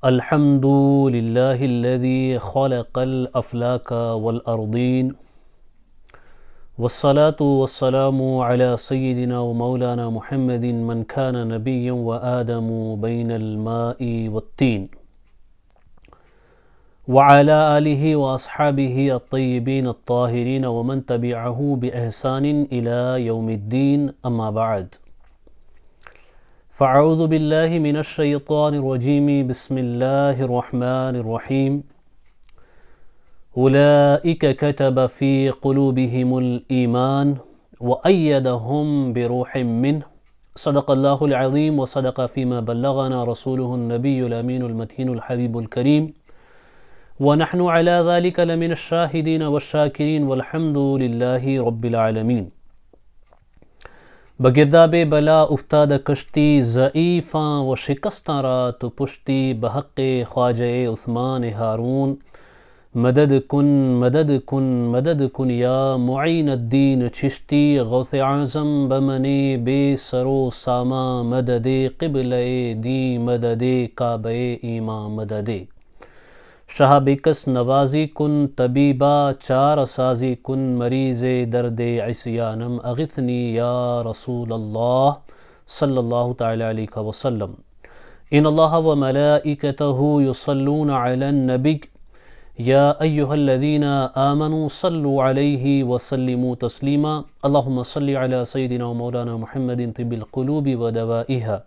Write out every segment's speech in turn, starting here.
الحمد لله الذي خلق الأفلاك والأرضين والصلاة والسلام على سيدنا ومولانا محمد من كان نبيا وآدم بين الماء والطين وعلى آله وأصحابه الطيبين الطاهرين ومن تبعه بإحسان إلى يوم الدين أما بعد فأعوذ بالله من الشيطان الرجيم بسم الله الرحمن الرحيم أولئك كتب في قلوبهم الإيمان وأيدهم بروح منه صدق الله العظيم وصدق فيما بلغنا رسوله النبي الأمين المتين الحبيب الكريم ونحن على ذلك لمن الشاهدين والشاكرين والحمد لله رب العالمين. بگرداب بلا افتاد کشتی ضعیفاں و شکستاں را تو پشتی بحق خواجہ عثمان ہارون مدد کن مدد کن مدد کن یا معین الدین چشتی غوث اعظم بمنے بے سرو ساما مدد قبلہ دی مدد کعبہ ایمان مدد شاہ بکس نوازی کن طبیبہ چار سازی کن مریض درد عصیانم اغثنی یا رسول اللہ صلی اللہ تعالی علیہ وسلم. ان اللہ و ملائکتہ یصلون علی النبی یا ایہا الذین آمنوا صلوا علیہ وسلموا تسلیما. اللہم صلی علی سیدنا و مولانا محمد طب القلوب و دوائها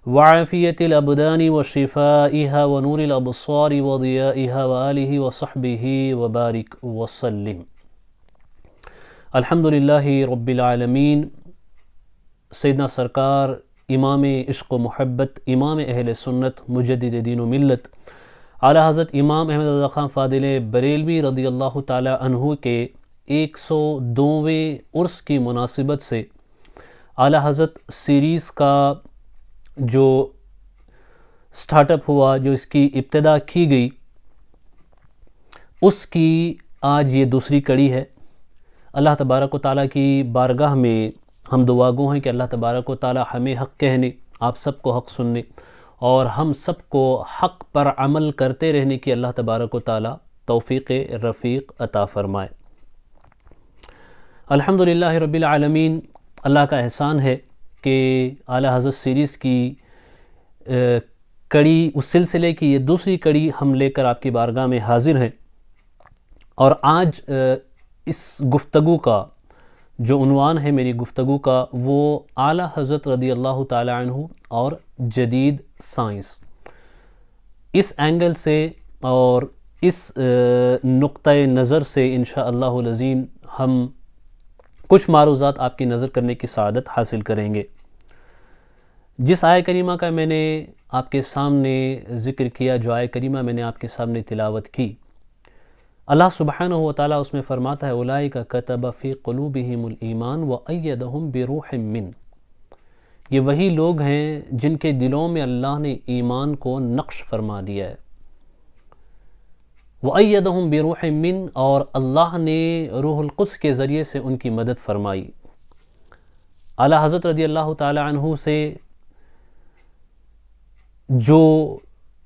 وعافیت الابدان وشفائها ونور الابصار وضیائها وآلہ وصحبہ وبارک وسلم. الحمدللہ رب العالمین. سیدنا سرکار امام عشق و محبت، امام اہل سنت، مجدد دین و ملت، اعلیٰ حضرت امام احمد رضا خان فاضل بریلوی رضی اللہ تعالی عنہ کے 102ویں عرس کی مناسبت سے اعلیٰ حضرت سیریز کا جو سٹارٹ اپ ہوا، جو اس کی ابتدا کی گئی، اس کی آج یہ دوسری کڑی ہے. اللہ تبارک و تعالیٰ کی بارگاہ میں ہم دعا گو ہیں کہ اللہ تبارک و تعالیٰ ہمیں حق کہنے، آپ سب کو حق سننے اور ہم سب کو حق پر عمل کرتے رہنے کی اللہ تبارک و تعالیٰ توفیق رفیق عطا فرمائے. الحمدللہ رب العالمین. اللہ کا احسان ہے کہ اعلیٰ حضرت سیریز کی کڑی، اس سلسلے کی یہ دوسری کڑی ہم لے کر آپ کی بارگاہ میں حاضر ہیں. اور آج اس گفتگو کا جو عنوان ہے میری گفتگو کا، وہ اعلیٰ حضرت رضی اللہ تعالی عنہ اور جدید سائنس. اس اینگل سے اور اس نقطۂ نظر سے انشاءاللہ العظیم ہم کچھ معروضات آپ کی نظر کرنے کی سعادت حاصل کریں گے. جس آیہ کریمہ کا میں نے آپ کے سامنے ذکر کیا، جو آیہ کریمہ میں نے آپ کے سامنے تلاوت کی، اللہ سبحانہ و تعالیٰ اس میں فرماتا ہے اولئک کتب فی قلوبہم الایمان وایدہم بروح من. یہ وہی لوگ ہیں جن کے دلوں میں اللہ نے ایمان کو نقش فرما دیا ہے. وایدہم بروح من، اور اللہ نے روح القدس کے ذریعے سے ان کی مدد فرمائی. اعلیٰ حضرت رضی اللہ تعالی عنہ سے جو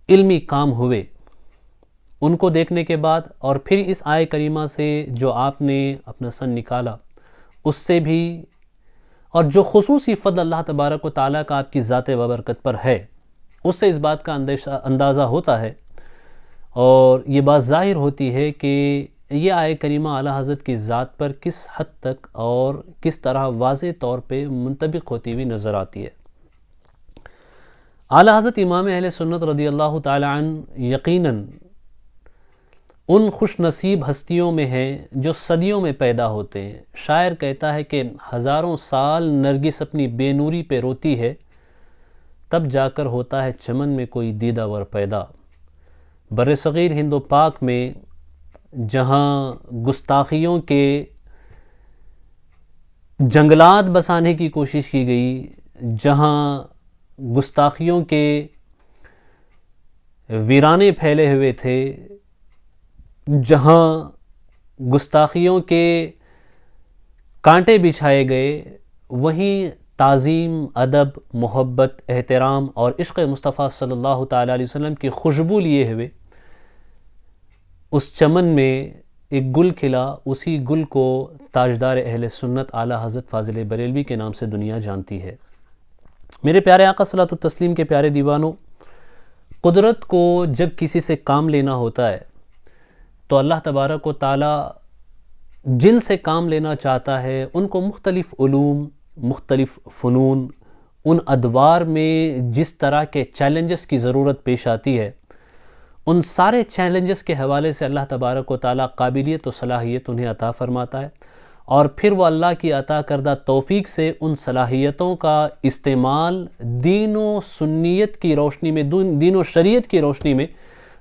علمی کام ہوئے ان کو دیکھنے کے بعد، اور پھر اس آیہ کریمہ سے جو آپ نے اپنا سن نکالا اس سے بھی، اور جو خصوصی فضل اللہ تبارک و تعالیٰ کا آپ کی ذات ببرکت پر ہے، اس سے اس بات کا اندازہ ہوتا ہے اور یہ بات ظاہر ہوتی ہے کہ یہ آیہ کریمہ اعلیٰ حضرت کی ذات پر کس حد تک اور کس طرح واضح طور پہ منطبق ہوتی ہوئی نظر آتی ہے. اعلیٰ حضرت امام اہل سنت رضی اللہ تعالی عنہ یقیناً ان خوش نصیب ہستیوں میں ہیں جو صدیوں میں پیدا ہوتے ہیں. شاعر کہتا ہے کہ ہزاروں سال نرگس اپنی بے نوری پہ روتی ہے، تب جا کر ہوتا ہے چمن میں کوئی دیدہ ور پیدا. بر صغیر ہند و پاک میں جہاں گستاخیوں کے جنگلات بسانے کی کوشش کی گئی، جہاں گستاخیوں کے ویرانے پھیلے ہوئے تھے، جہاں گستاخیوں کے کانٹے بچھائے گئے، وہیں تعظیم، ادب، محبت، احترام اور عشق مصطفیٰ صلی اللہ تعالیٰ علیہ وسلم کی خوشبو لیے ہوئے اس چمن میں ایک گل کھلا، اسی گل کو تاجدار اہل سنت اعلیٰ حضرت فاضل بریلوی کے نام سے دنیا جانتی ہے۔ میرے پیارے آقا صلوات التسلیم کے پیارے دیوانوں، قدرت کو جب کسی سے کام لینا ہوتا ہے تو اللہ تبارک و تعالیٰ جن سے کام لینا چاہتا ہے ان کو مختلف علوم، مختلف فنون، ان ادوار میں جس طرح کے چیلنجز کی ضرورت پیش آتی ہے، ان سارے چیلنجز کے حوالے سے اللہ تبارک و تعالیٰ قابلیت و صلاحیت انہیں عطا فرماتا ہے، اور پھر وہ اللہ کی عطا کردہ توفیق سے ان صلاحیتوں کا استعمال دین و سنیت کی روشنی میں، دین و شریعت کی روشنی میں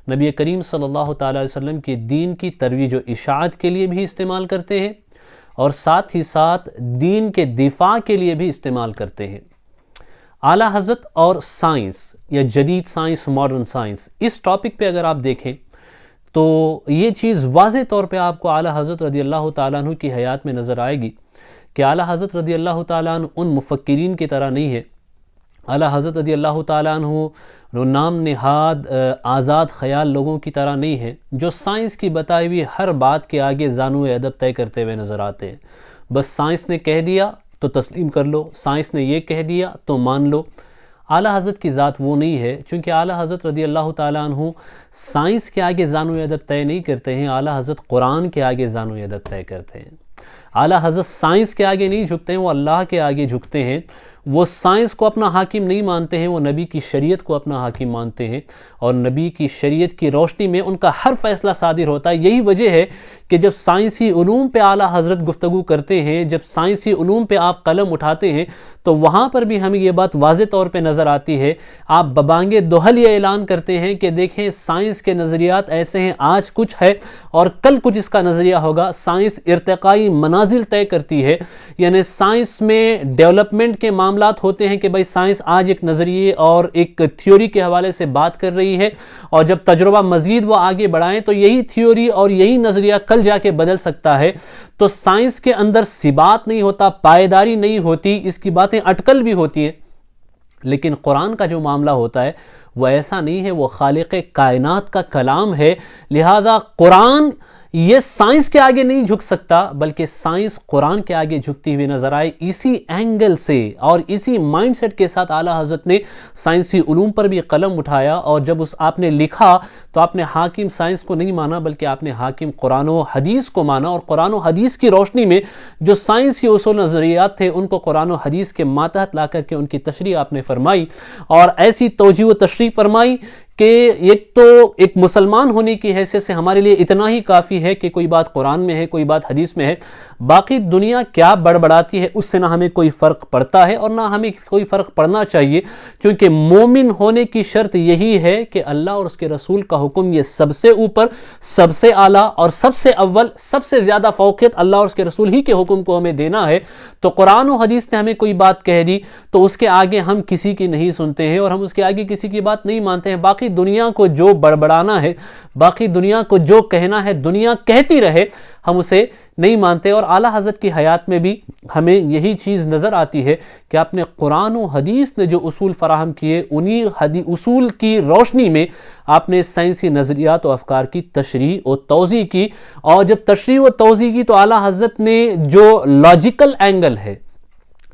نبی کریم صلی اللہ تعالیٰ علیہ وسلم کے دین کی ترویج و اشاعت کے لیے بھی استعمال کرتے ہیں، اور ساتھ ہی ساتھ دین کے دفاع کے لیے بھی استعمال کرتے ہیں۔ اعلیٰ حضرت اور سائنس یا جدید سائنس، ماڈرن سائنس، اس ٹاپک پہ اگر آپ دیکھیں تو یہ چیز واضح طور پہ آپ کو اعلیٰ حضرت رضی اللہ تعالیٰ عنہ کی حیات میں نظر آئے گی کہ اعلیٰ حضرت رضی اللہ تعالیٰ عنہ ان مفکرین کی طرح نہیں ہے۔ اعلیٰ حضرت رضی اللہ تعالیٰ عنہ نام نہاد آزاد خیال لوگوں کی طرح نہیں ہے جو سائنس کی بتائی ہوئی ہر بات کے آگے زانو ادب طے کرتے ہوئے نظر آتے ہیں۔ بس سائنس نے کہہ دیا تو تسلیم کر لو، سائنس نے یہ کہہ دیا تو مان لو۔ اعلیٰ حضرت کی ذات وہ نہیں ہے، چونکہ اعلیٰ حضرت رضی اللہ تعالیٰ عنہ سائنس کے آگے زانو ادب طے نہیں کرتے ہیں، اعلیٰ حضرت قرآن کے آگے زانو ادب طے کرتے ہیں۔ اعلیٰ حضرت سائنس کے آگے نہیں جھکتے ہیں، وہ اللہ کے آگے جھکتے ہیں۔ وہ سائنس کو اپنا حاکم نہیں مانتے ہیں، وہ نبی کی شریعت کو اپنا حاکم مانتے ہیں، اور نبی کی شریعت کی روشنی میں ان کا ہر فیصلہ صادر ہوتا ہے۔ یہی وجہ ہے کہ جب سائنسی علوم پہ اعلیٰ حضرت گفتگو کرتے ہیں، جب سائنسی علوم پہ آپ قلم اٹھاتے ہیں تو وہاں پر بھی ہمیں یہ بات واضح طور پہ نظر آتی ہے۔ آپ ببانگ دوحل یہ اعلان کرتے ہیں کہ دیکھیں سائنس کے نظریات ایسے ہیں، آج کچھ ہے اور کل کچھ اس کا نظریہ ہوگا۔ سائنس ارتقائی منازل طے کرتی ہے، یعنی سائنس میں ڈیولپمنٹ کے معاملات ہوتے ہیں کہ بھائی سائنس آج ایک نظریے اور ایک تھیوری کے حوالے سے بات کر رہی ہے، اور جب تجربہ مزید وہ آگے بڑھائیں تو یہی تھیوری اور یہی نظریہ کل جا کے بدل سکتا ہے۔ تو سائنس کے اندر ثبات نہیں ہوتا، پائیداری نہیں ہوتی، اس کی باتیں اٹکل بھی ہوتی ہیں۔ لیکن قرآن کا جو معاملہ ہوتا ہے وہ ایسا نہیں ہے، وہ خالق کائنات کا کلام ہے، لہذا قرآن یہ سائنس کے آگے نہیں جھک سکتا، بلکہ سائنس قرآن کے آگے جھکتی ہوئی نظر آئے۔ اسی اینگل سے اور اسی مائنڈ سیٹ کے ساتھ اعلیٰ حضرت نے سائنسی علوم پر بھی قلم اٹھایا، اور جب آپ نے لکھا تو آپ نے حاکم سائنس کو نہیں مانا، بلکہ آپ نے حاکم قرآن و حدیث کو مانا، اور قرآن و حدیث کی روشنی میں جو سائنسی اصول نظریات تھے ان کو قرآن و حدیث کے ماتحت لا کر کے ان کی تشریح آپ نے فرمائی، اور ایسی توجیہ و تشریح فرمائی کہ ایک تو ایک مسلمان ہونے کی حیثیت سے ہمارے لیے اتنا ہی کافی ہے کہ کوئی بات قرآن میں ہے، کوئی بات حدیث میں ہے، باقی دنیا کیا بڑبڑاتی ہے اس سے نہ ہمیں کوئی فرق پڑتا ہے اور نہ ہمیں کوئی فرق پڑنا چاہیے، کیونکہ مومن ہونے کی شرط یہی ہے کہ اللہ اور اس کے رسول کا حکم یہ سب سے اوپر، سب سے اعلیٰ اور سب سے اول، سب سے زیادہ فوقیت اللہ اور اس کے رسول ہی کے حکم کو ہمیں دینا ہے۔ تو قرآن و حدیث نے ہمیں کوئی بات کہہ دی تو اس کے آگے ہم کسی کی نہیں سنتے ہیں اور ہم اس کے آگے کسی کی بات نہیں مانتے ہیں۔ باقی دنیا کو جو بڑبڑانا ہے، باقی دنیا کو جو کہنا ہے، دنیا کہتی رہے، ہم اسے نہیں مانتے۔ اور اعلیٰ حضرت کی حیات میں بھی ہمیں یہی چیز نظر آتی ہے کہ آپ نے قرآن و حدیث نے جو اصول فراہم کیے، انہی اصول کی روشنی میں آپ نے سائنسی نظریات و افکار کی تشریح و توضیح کی، اور جب تشریح و توضیح کی تو اعلیٰ حضرت نے جو لاجیکل اینگل ہے،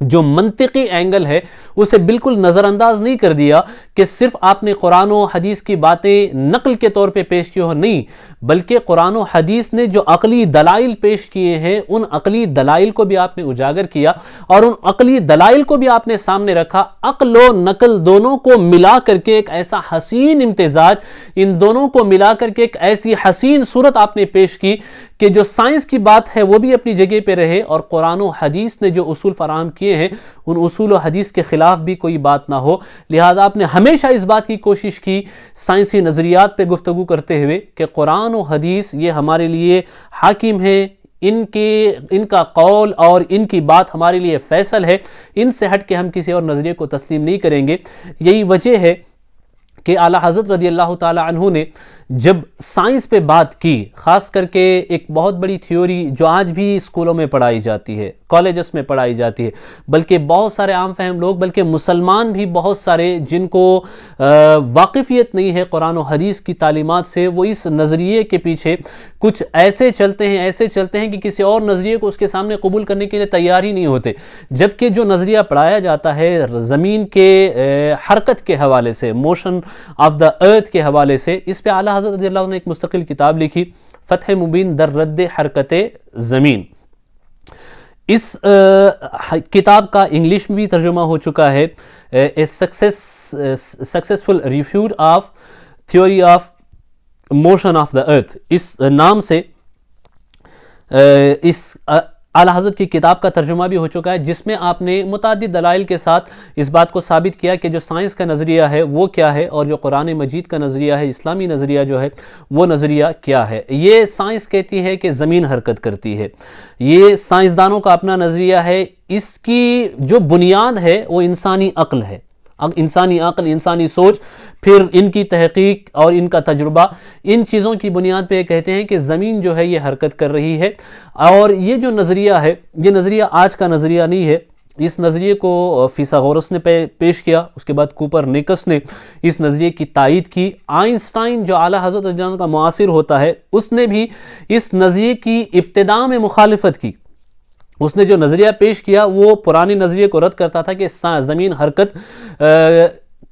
جو منطقی اینگل ہے، اسے بالکل نظر انداز نہیں کر دیا کہ صرف آپ نے قرآن و حدیث کی باتیں نقل کے طور پہ پیش کی ہو، نہیں، بلکہ قرآن و حدیث نے جو عقلی دلائل پیش کیے ہیں ان عقلی دلائل کو بھی آپ نے اجاگر کیا، اور ان عقلی دلائل کو بھی آپ نے سامنے رکھا۔ عقل و نقل دونوں کو ملا کر کے ایک ایسا حسین امتزاج، ان دونوں کو ملا کر کے ایک ایسی حسین صورت آپ نے پیش کی کہ جو سائنس کی بات ہے وہ بھی اپنی جگہ پہ رہے، اور قرآن و حدیث نے جو اصول فراہم کیے ہیں ان اصول و حدیث کے خلاف بھی کوئی بات نہ ہو۔ لہذا آپ نے ہمیشہ اس بات کی کوشش کی سائنسی نظریات پہ گفتگو کرتے ہوئے کہ قرآن و حدیث یہ ہمارے لیے حاکم ہے، ان کا قول اور ان کی بات ہمارے لیے فیصل ہے، ان سے ہٹ کے ہم کسی اور نظریے کو تسلیم نہیں کریں گے۔ یہی وجہ ہے کہ اعلیٰ حضرت رضی اللہ تعالی عنہ نے جب سائنس پہ بات کی، خاص کر کے ایک بہت بڑی تھیوری جو آج بھی اسکولوں میں پڑھائی جاتی ہے، کالجز میں پڑھائی جاتی ہے، بلکہ بہت سارے عام فہم لوگ، بلکہ مسلمان بھی بہت سارے جن کو واقفیت نہیں ہے قرآن و حدیث کی تعلیمات سے، وہ اس نظریے کے پیچھے کچھ ایسے چلتے ہیں کہ کسی اور نظریے کو اس کے سامنے قبول کرنے کے لیے تیار ہی نہیں ہوتے، جبکہ جو نظریہ پڑھایا جاتا ہے زمین کے حرکت کے حوالے سے، موشن آف دا ارتھ کے حوالے سے، اس پہ اعلیٰ حضرت رضی اللہ عنہ نے ایک مستقل کتاب لکھی، فتح مبین در رد حرکت زمین۔ اس کتاب کا انگلش میں بھی ترجمہ ہو چکا ہے، successful refute of theory of motion of the earth, اس نام سے اس اعلیٰ حضرت کی کتاب کا ترجمہ بھی ہو چکا ہے، جس میں آپ نے متعدد دلائل کے ساتھ اس بات کو ثابت کیا کہ جو سائنس کا نظریہ ہے وہ کیا ہے، اور جو قرآن مجید کا نظریہ ہے، اسلامی نظریہ جو ہے وہ نظریہ کیا ہے۔ یہ سائنس کہتی ہے کہ زمین حرکت کرتی ہے، یہ سائنسدانوں کا اپنا نظریہ ہے، اس کی جو بنیاد ہے وہ انسانی عقل ہے، انسانی عقل، انسانی سوچ، پھر ان کی تحقیق اور ان کا تجربہ، ان چیزوں کی بنیاد پہ یہ کہتے ہیں کہ زمین جو ہے یہ حرکت کر رہی ہے۔ اور یہ جو نظریہ ہے، یہ نظریہ آج کا نظریہ نہیں ہے، اس نظریے کو فیثاغورس نے پیش کیا، اس کے بعد کوپرنیکس نے اس نظریے کی تائید کی، آئنسٹائن جو اعلیٰ حضرت رضی اللہ عنہ کا معاصر ہوتا ہے اس نے بھی اس نظریے کی ابتداء میں مخالفت کی، اس نے جو نظریہ پیش کیا وہ پرانے نظریے کو رد کرتا تھا کہ زمین حرکت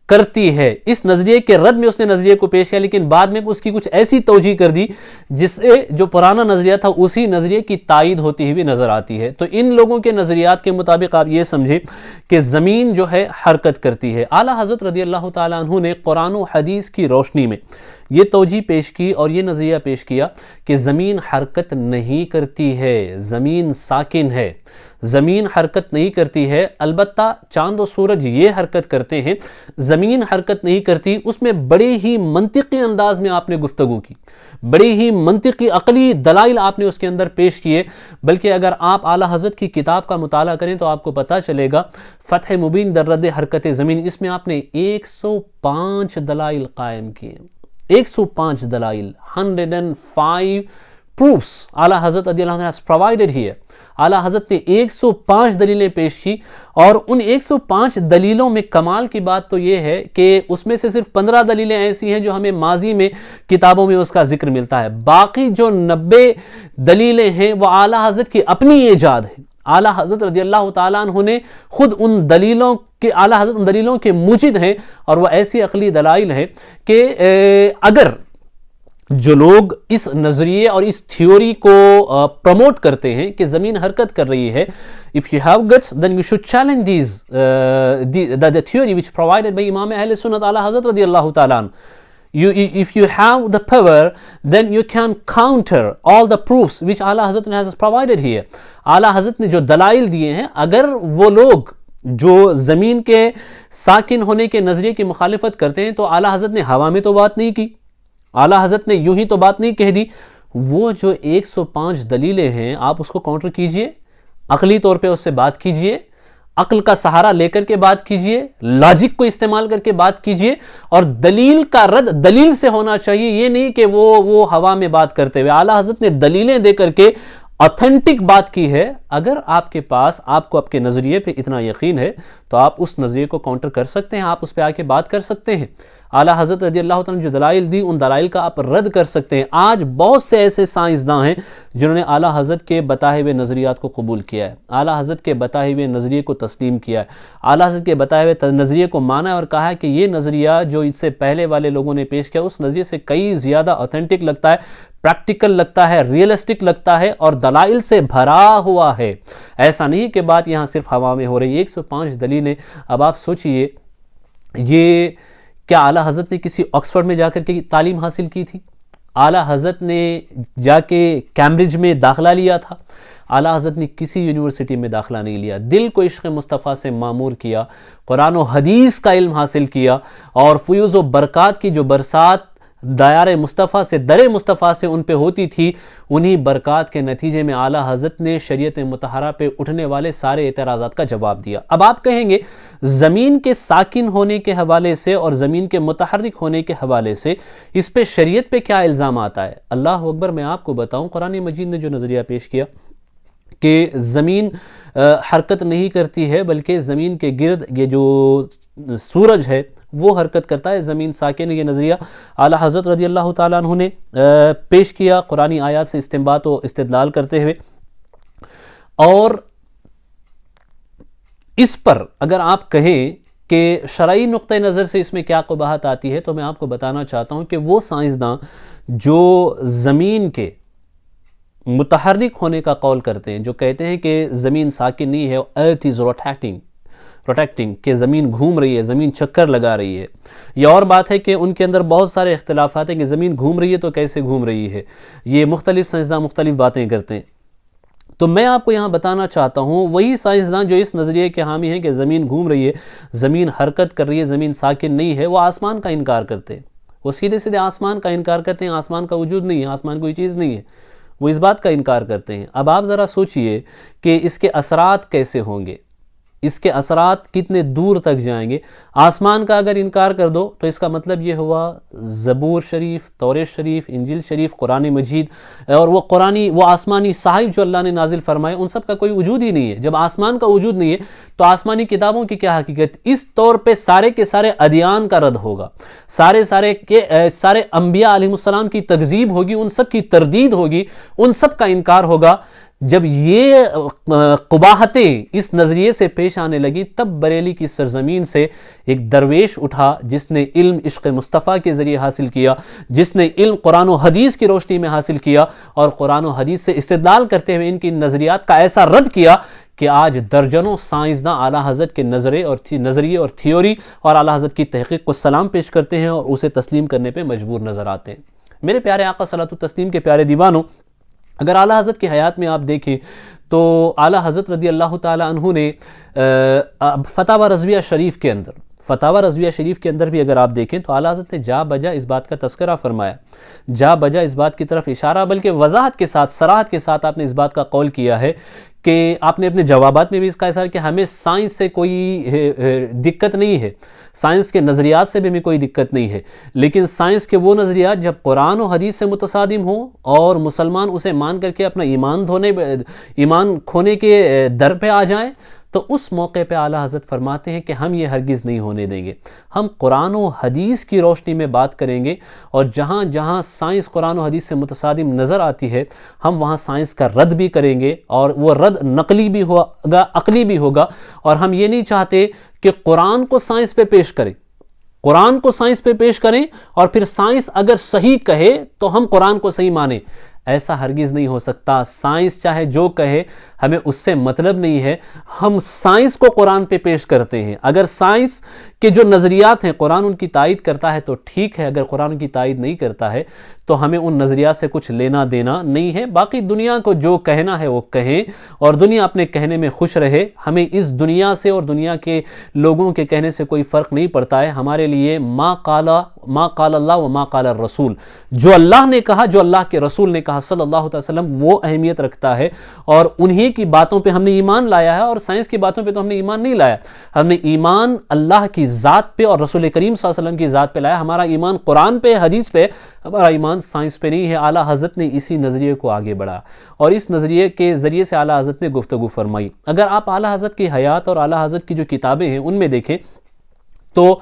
کرتی ہے، اس نظریے کے رد میں اس نے نظریے کو پیش کیا، لیکن بعد میں اس کی کچھ ایسی توجیہ کر دی جس سے جو پرانا نظریہ تھا اسی نظریے کی تائید ہوتی ہوئی نظر آتی ہے۔ تو ان لوگوں کے نظریات کے مطابق آپ یہ سمجھیں کہ زمین جو ہے حرکت کرتی ہے۔ اعلیٰ حضرت رضی اللہ تعالیٰ عنہ نے قرآن و حدیث کی روشنی میں یہ توجیہ پیش کی اور یہ نظریہ پیش کیا کہ زمین حرکت نہیں کرتی ہے، زمین ساکن ہے، زمین حرکت نہیں کرتی ہے، البتہ چاند و سورج یہ حرکت کرتے ہیں، زمین حرکت نہیں کرتی۔ اس میں بڑے ہی منطقی انداز میں آپ نے گفتگو کی، بڑی ہی منطقی عقلی دلائل آپ نے اس کے اندر پیش کیے، بلکہ اگر آپ اعلیٰ حضرت کی کتاب کا مطالعہ کریں تو آپ کو پتہ چلے گا، فتح مبین در رد حرکت زمین، اس میں آپ نے 105 دلائل قائم کیے، 105 دلائل، 105 proofs اعلیٰ حضرت رضی اللہ عنہ has provided here۔ اعلیٰ حضرت نے 105 دلیلیں پیش کی، اور ان 105 دلیلوں میں کمال کی بات تو یہ ہے کہ اس میں سے صرف 15 دلیلیں ایسی ہیں جو ہمیں ماضی میں کتابوں میں اس کا ذکر ملتا ہے، باقی جو 90 دلیلیں ہیں وہ اعلیٰ حضرت کی اپنی ایجاد ہے۔ اعلیٰ حضرت رضی اللہ تعالیٰ عنہ نے خود ان دلیلوں کے، اعلیٰ حضرت ان دلیلوں کے موجد ہیں، اور وہ ایسی عقلی دلائل ہیں کہ اگر جو لوگ اس نظریے اور اس تھیوری کو پروموٹ کرتے ہیں کہ زمین حرکت کر رہی ہے، if you have guts then you should challenge the theory which provided by امام اہل سنت اعلیٰ حضرت رضی اللہ تعالیٰ عنہ۔ If you have the power then you can counter all the proofs which اعلیٰ حضرت has provided here۔ اعلیٰ حضرت نے جو دلائل دیے ہیں، اگر وہ لوگ جو زمین کے ساکن ہونے کے نظریے کی مخالفت کرتے ہیں تو اعلیٰ حضرت نے ہوا میں تو بات نہیں کی، اعلیٰ حضرت نے یوں ہی تو بات نہیں کہہ دی، وہ جو 105 دلیلیں ہیں آپ اس کو کاؤنٹر کیجئے، عقلی طور پہ اس سے بات کیجئے، عقل کا سہارا لے کر کے بات کیجئے، لاجک کو استعمال کر کے بات کیجئے، اور دلیل کا رد دلیل سے ہونا چاہیے، یہ نہیں کہ وہ ہوا میں بات کرتے ہوئے۔ اعلیٰ حضرت نے دلیلیں دے کر کے آتھینٹک بات کی ہے۔ اگر آپ کے پاس، آپ کو آپ کے نظریے پہ اتنا یقین ہے تو آپ اس نظریے کو کاؤنٹر کر سکتے ہیں، آپ اس پہ آ کے بات کر سکتے ہیں۔ اعلیٰ حضرت رضی اللہ تعالیٰ نے جو دلائل دی ان دلائل کا آپ رد کر سکتے ہیں۔ آج بہت سے ایسے سائنسداں ہیں جنہوں نے اعلیٰ حضرت کے بتائے ہوئے نظریات کو قبول کیا ہے، اعلیٰ حضرت کے بتائے ہوئے نظریے کو تسلیم کیا ہے، اعلیٰ حضرت کے بتائے ہوئے نظریے کو مانا ہے، اور کہا ہے کہ یہ نظریہ جو اس سے پہلے والے لوگوں نے پیش کیا اس نظریے سے کئی زیادہ آتھینٹک لگتا ہے، پریکٹیکل لگتا ہے، ریئلسٹک لگتا ہے، اور دلائل سے بھرا ہوا ہے۔ ایسا نہیں کہ بات یہاں صرف ہوا میں ہو رہی ہے۔ 105 دلیلیں، اب آپ سوچئے، یہ کیا اعلیٰ حضرت نے کسی آکسفورڈ میں جا کر کے تعلیم حاصل کی تھی؟ اعلیٰ حضرت نے جا کے کیمبرج میں داخلہ لیا تھا؟ اعلیٰ حضرت نے کسی یونیورسٹی میں داخلہ نہیں لیا، دل کو عشق مصطفیٰ سے معمور کیا، قرآن و حدیث کا علم حاصل کیا، اور فیوز و برکات کی جو برسات دایار مصطفیٰ سے، در مصطفیٰ سے ان پہ ہوتی تھی، انہی برکات کے نتیجے میں اعلیٰ حضرت نے شریعت مطہرہ پہ اٹھنے والے سارے اعتراضات کا جواب دیا۔ اب آپ کہیں گے زمین کے ساکن ہونے کے حوالے سے اور زمین کے متحرک ہونے کے حوالے سے اس پہ شریعت پہ کیا الزام آتا ہے؟ اللہ اکبر، میں آپ کو بتاؤں قرآن مجید نے جو نظریہ پیش کیا کہ زمین حرکت نہیں کرتی ہے بلکہ زمین کے گرد یہ جو سورج ہے وہ حرکت کرتا ہے، زمین ساکن ہے، یہ نظریہ اعلیٰ حضرت رضی اللہ تعالیٰ عنہ نے پیش کیا قرآنی آیات سے استنباط و استدلال کرتے ہوئے۔ اور اس پر اگر آپ کہیں کہ شرعی نقطہ نظر سے اس میں کیا قباحت آتی ہے، تو میں آپ کو بتانا چاہتا ہوں کہ وہ سائنسداں جو زمین کے متحرک ہونے کا قول کرتے ہیں، جو کہتے ہیں کہ زمین ساکن نہیں ہے، ارتھ از روٹیکٹنگ، کہ زمین گھوم رہی ہے، زمین چکر لگا رہی ہے۔ یہ اور بات ہے کہ ان کے اندر بہت سارے اختلافات ہیں کہ زمین گھوم رہی ہے تو کیسے گھوم رہی ہے، یہ مختلف سائنسداں مختلف باتیں کرتے ہیں۔ تو میں آپ کو یہاں بتانا چاہتا ہوں وہی سائنسداں جو اس نظریے کے حامی ہیں کہ زمین گھوم رہی ہے، زمین حرکت کر رہی ہے، زمین ساکن نہیں ہے، وہ آسمان کا انکار کرتے ہیں۔ وہ سیدھے سیدھے آسمان کا انکار کرتے ہیں، آسمان کا وجود نہیں ہے، آسمان کوئی چیز نہیں ہے، وہ اس بات کا انکار کرتے ہیں۔ اب آپ ذرا سوچئے کہ اس کے اثرات کیسے ہوں گے، اس کے اثرات کتنے دور تک جائیں گے۔ آسمان کا اگر انکار کر دو تو اس کا مطلب یہ ہوا زبور شریف، توریت شریف، انجیل شریف، قرآن مجید اور وہ آسمانی صحائف جو اللہ نے نازل فرمائے، ان سب کا کوئی وجود ہی نہیں ہے۔ جب آسمان کا وجود نہیں ہے تو آسمانی کتابوں کی کیا حقیقت؟ اس طور پہ سارے کے سارے ادیان کا رد ہوگا، سارے انبیاء علیہ السلام کی تکذیب ہوگی، ان سب کی تردید ہوگی، ان سب کا انکار ہوگا۔ جب یہ قباحتیں اس نظریے سے پیش آنے لگی، تب بریلی کی سرزمین سے ایک درویش اٹھا جس نے علم عشق مصطفیٰ کے ذریعے حاصل کیا، جس نے علم قرآن و حدیث کی روشنی میں حاصل کیا، اور قرآن و حدیث سے استدلال کرتے ہوئے ان کی نظریات کا ایسا رد کیا کہ آج درجنوں سائنسداں اعلیٰ حضرت کے نظریے اور تھیوری اور اعلیٰ حضرت کی تحقیق کو سلام پیش کرتے ہیں اور اسے تسلیم کرنے پہ مجبور نظر آتے ہیں۔ میرے پیارے آقا صلاۃ التسلیم کے پیارے دیوانوں، اگر اعلیٰ حضرت کی حیات میں آپ دیکھیں تو اعلیٰ حضرت رضی اللہ تعالیٰ عنہ نے فتاوی رضویہ شریف کے اندر بھی اگر آپ دیکھیں تو اعلیٰ حضرت نے جا بجا اس بات کا تذکرہ فرمایا، جا بجا اس بات کی طرف اشارہ، بلکہ وضاحت کے ساتھ، صراحت کے ساتھ آپ نے اس بات کا قول کیا ہے کہ آپ نے اپنے جوابات میں بھی اس کا اظہار کہ ہمیں سائنس سے کوئی دقت نہیں ہے، سائنس کے نظریات سے بھی ہمیں کوئی دقت نہیں ہے، لیکن سائنس کے وہ نظریات جب قرآن و حدیث سے متصادم ہوں اور مسلمان اسے مان کر کے اپنا ایمان کھونے کے در پہ آ جائیں، تو اس موقع پہ اعلیٰ حضرت فرماتے ہیں کہ ہم یہ ہرگز نہیں ہونے دیں گے۔ ہم قرآن و حدیث کی روشنی میں بات کریں گے، اور جہاں جہاں سائنس قرآن و حدیث سے متصادم نظر آتی ہے ہم وہاں سائنس کا رد بھی کریں گے، اور وہ رد نقلی بھی ہوگا، عقلی بھی ہوگا۔ اور ہم یہ نہیں چاہتے کہ قرآن کو سائنس پہ پیش کریں اور پھر سائنس اگر صحیح کہے تو ہم قرآن کو صحیح مانیں۔ ایسا ہرگز نہیں ہو سکتا۔ سائنس چاہے جو کہے، ہمیں اس سے مطلب نہیں ہے، ہم سائنس کو قرآن پہ پیش کرتے ہیں۔ اگر سائنس کے جو نظریات ہیں قرآن ان کی تائید کرتا ہے تو ٹھیک ہے، اگر قرآن ان کی تائید نہیں کرتا ہے تو ہمیں ان نظریات سے کچھ لینا دینا نہیں ہے۔ باقی دنیا کو جو کہنا ہے وہ کہیں، اور دنیا اپنے کہنے میں خوش رہے۔ ہمیں اس دنیا سے اور دنیا کے لوگوں کے کہنے سے کوئی فرق نہیں پڑتا ہے۔ ہمارے لیے ما قال اللہ و ما قال الرسول، جو اللہ نے کہا، جو اللہ کے رسول نے کہا صلی اللہ علیہ وسلم، وہ اہمیت رکھتا ہے، اور انہی کی باتوں پہ ہم نے ایمان لایا ہے، اور سائنس کی باتوں پہ تو ہم نے ایمان نہیں لایا۔ ہم نے ایمان اللہ کی ذات پہ اور رسول کریم صلی اللہ علیہ وسلم کی ذات پہ لایا۔ ہمارا ایمان قرآن پہ، حدیث پہ، ہمارا ایمان سائنس پہ نہیں ہے۔ اعلیٰ حضرت نے اسی نظریے کو آگے بڑھا، اور اس نظریے کے ذریعے سے اعلیٰ حضرت نے گفتگو فرمائی۔ اگر آپ اعلیٰ حضرت کی حیات اور اعلیٰ حضرت کی جو کتابیں ہیں ان میں دیکھیں تو